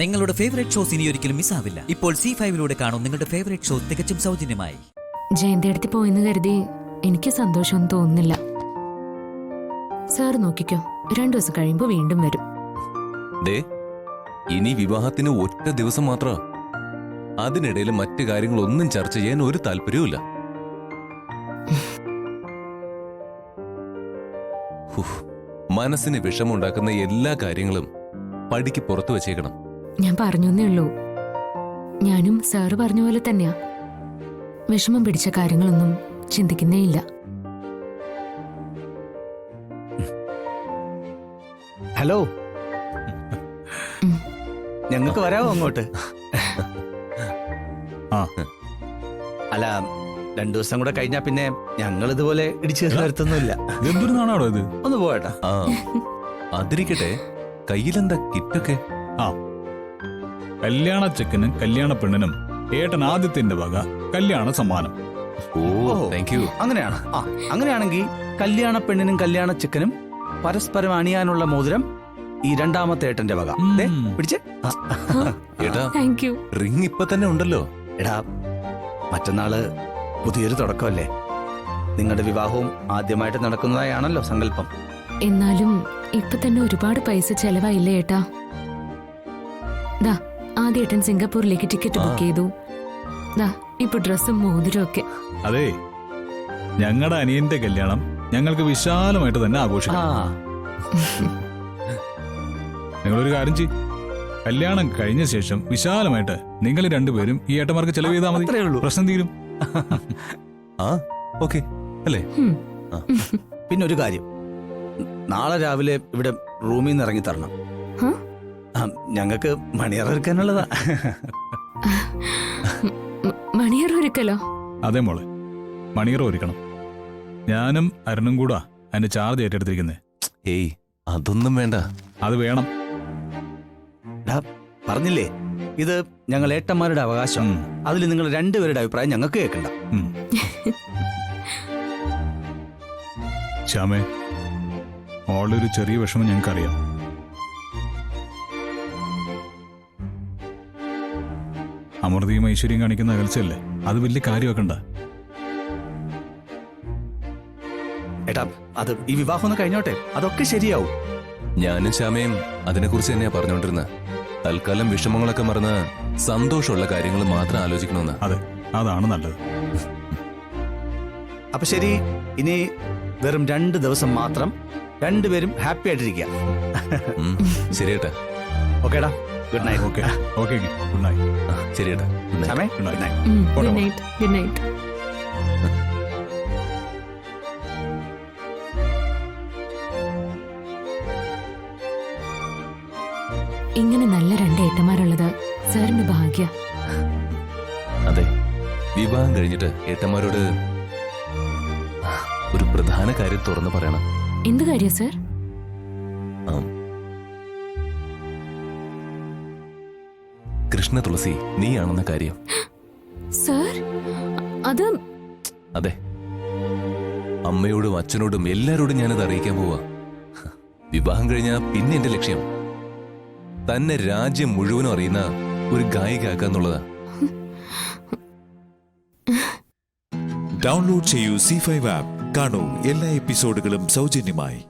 നിങ്ങളുടെ favourite shows ഇനി ഒരിക്കലും മിസ്സാവില്ല. ഇപ്പോൾ C5-ലൂടെ കാണും നിങ്ങളുടെ ഫേവറേറ്റ് ഷോ തികച്ചും സൗജന്യമായി. ജയന്തി അടുത്ത് പോയെന്ന് കരുതി എനിക്ക് സന്തോഷമൊന്നും തോന്നുന്നില്ല. സാർ നോക്കിക്കോ, 2 ദിവസം കഴിയുമ്പോ വീണ്ടും വരും. ഇനി വിവാഹത്തിന് ഒറ്റ ദിവസം മാത്രമാ. അതിനിടയിൽ മറ്റു കാര്യങ്ങളൊന്നും ചർച്ച ചെയ്യാൻ ഒരു താല്പര്യവുമില്ല. മനസ്സിന് വിഷമുണ്ടാക്കുന്ന എല്ലാ കാര്യങ്ങളും പടിക്ക് പുറത്തു വച്ചേക്കണം. ഞാൻ പറഞ്ഞേ ഉള്ളൂ. ഞാനും സാറ് പറഞ്ഞ പോലെ തന്നെയാ. വിഷമം പിടിച്ച കാര്യങ്ങളൊന്നും ചിന്തിക്കുന്നേ ഇല്ല. ഹലോ, ഞങ്ങൾക്ക് വരാമോ അങ്ങോട്ട്? അല്ല, 2 ദിവസം കൂടെ കഴിഞ്ഞാ പിന്നെ ഞങ്ങൾ ഇതുപോലെ ഇടിച്ചു വരുത്തൊന്നുമില്ല. എന്തൊരു നാണാടോ ഇത്? ഒന്ന് പോകട്ടെ. അതിരിക്കട്ടെ, കയ്യിലെന്താ കിറ്റൊക്കെ? കല്യാണ ചെക്കനും കല്യാണ പെണ്ണിനും ഏട്ടൻ ആദ്യത്തിന്റെ വക കല്യാണ സമ്മാനം. ഓ, താങ്ക് യു. അങ്ങനെയാണ്. അങ്ങനെയാണെങ്കിൽ കല്യാണ പെണ്ണിനും കല്യാണ ചെക്കനും പരസ്പരം അണിയാനുള്ള മോതിരം ഈ 2ാമത്തെ ഏട്ടന്റെ വക. പിടിച്ചേ. ഏട്ടാ, താങ്ക് യു. റിങ് ഇപ്പൊ തന്നെ ഉണ്ടല്ലോ. എടാ, മറ്റന്നാള് പുതിയൊരു തുടക്കമല്ലേ? നിങ്ങളുടെ വിവാഹവും ആദ്യമായിട്ട് നടക്കുന്നതായാണല്ലോ സങ്കല്പം. എന്നാലും ഇപ്പൊ തന്നെ ഒരുപാട് പൈസ ചെലവായില്ലേ ഏട്ടാ? ദാ, ആദ്യ ഏട്ടൻ സിംഗപ്പൂരിലേക്ക് ടിക്കറ്റ് ബുക്ക് ചെയ്തു. ദാ, ഇപ്പൊ ഡ്രസ്സും മോതിരം ഒക്കെ. അതെ, ഞങ്ങളുടെ അനിയന്റെ കല്യാണം ഞങ്ങൾക്ക് വിശാലമായിട്ട് തന്നെ ആഘോഷിക്കാം. നിങ്ങളൊരു കാര്യം ചെയ്യും, കല്യാണം കഴിഞ്ഞ ശേഷം വിശാലമായിട്ട് നിങ്ങൾ 2 പേരും ഈ ഏട്ടന്മാർക്ക് ചെലവ് ചെയ്താൽ മതി. പ്രശ്നം തീരും. ഓക്കെ അല്ലേ? പിന്നെ ഒരു കാര്യം, നാളെ രാവിലെ ഇവിടെ റൂമിൽ നിന്ന് ഇറങ്ങി തരണം. ഞങ്ങൾക്ക് മണിയറ ഒരുക്കാനുള്ളതാ. മണിയറ ഒരുക്കലോ? അതെ മോളെ, മണിയറ ഒരുക്കണം. ഞാനും അരുണും കൂടാ അതിന്റെ ചാർജ് ഏറ്റെടുത്തിരിക്കുന്നത്. ഏയ്, അതൊന്നും വേണ്ട. അത് വേണം. പറഞ്ഞില്ലേ, ഇത് ഞങ്ങൾ ഏട്ടന്മാരുടെ അവകാശം. അതിൽ നിങ്ങൾ 2 പേരുടെ അഭിപ്രായം ഞങ്ങൾക്ക് കേൾക്കണ്ട. ശ്യാമേ, മോളുടെ ഒരു ചെറിയ വിഷമം ഞങ്ങൾക്കറിയാം. അമൃതയും ഐശ്വര്യം കാണിക്കുന്ന അകൽച്ചയല്ലേ, അത് വലിയ കാര്യമാക്കണ്ട. ഏട്ടാ, അത് ഈ വിവാഹം ഒന്ന് കഴിഞ്ഞോട്ടെ, അതൊക്കെ ശരിയാവും. ഞാനും ശ്യാമയും അതിനെക്കുറിച്ച് തന്നെയാ പറഞ്ഞോണ്ടിരുന്നത്. തൽക്കാലം വിഷമങ്ങളൊക്കെ മറന്ന് സന്തോഷമുള്ള കാര്യങ്ങൾ മാത്രം ആലോചിക്കണമെന്ന്. അതെ, അതാണ് നല്ലത്. അപ്പൊ ശരി, ഇനി വെറും 2 ദിവസം മാത്രം 2 പേരും ഹാപ്പി ആയിട്ടിരിക്കുക. ശരിയേട്ടാ. ഓക്കേടാ, good night. Okay okay, good night. ശരിയേട്ടാ, good night. Good night. Good night. ഇങ്ങനെ നല്ല 2 ഏട്ടന്മാരുള്ളത് സാറിന്റെ ഭാഗ്യ. അതെ, വിവാഹം കഴിഞ്ഞിട്ട് ഏട്ടന്മാരോട് ഒരു പ്രധാന കാര്യം തുറന്നു പറയണം. എന്ത് കാര്യം സാർ? കൃഷ്ണ തുളസി നീയാണെന്ന കാര്യം. സാർ, അത്? അതെ, അമ്മയോടും അച്ഛനോടും എല്ലാരോടും ഞാനത് അറിയിക്കാൻ പോവാ. വിവാഹം കഴിഞ്ഞാ പിന്നെ എന്റെ ലക്ഷ്യം തന്നെ രാജ്യം മുഴുവനും അറിയുന്ന ഒരു ഗായികയാക്കാന്നുള്ളതാ. ഡൗൺലോഡ് ചെയ്യൂ C5 ആപ്പ്. കാണൂ എല്ലാ എപ്പിസോഡുകളും സൗജന്യമായി.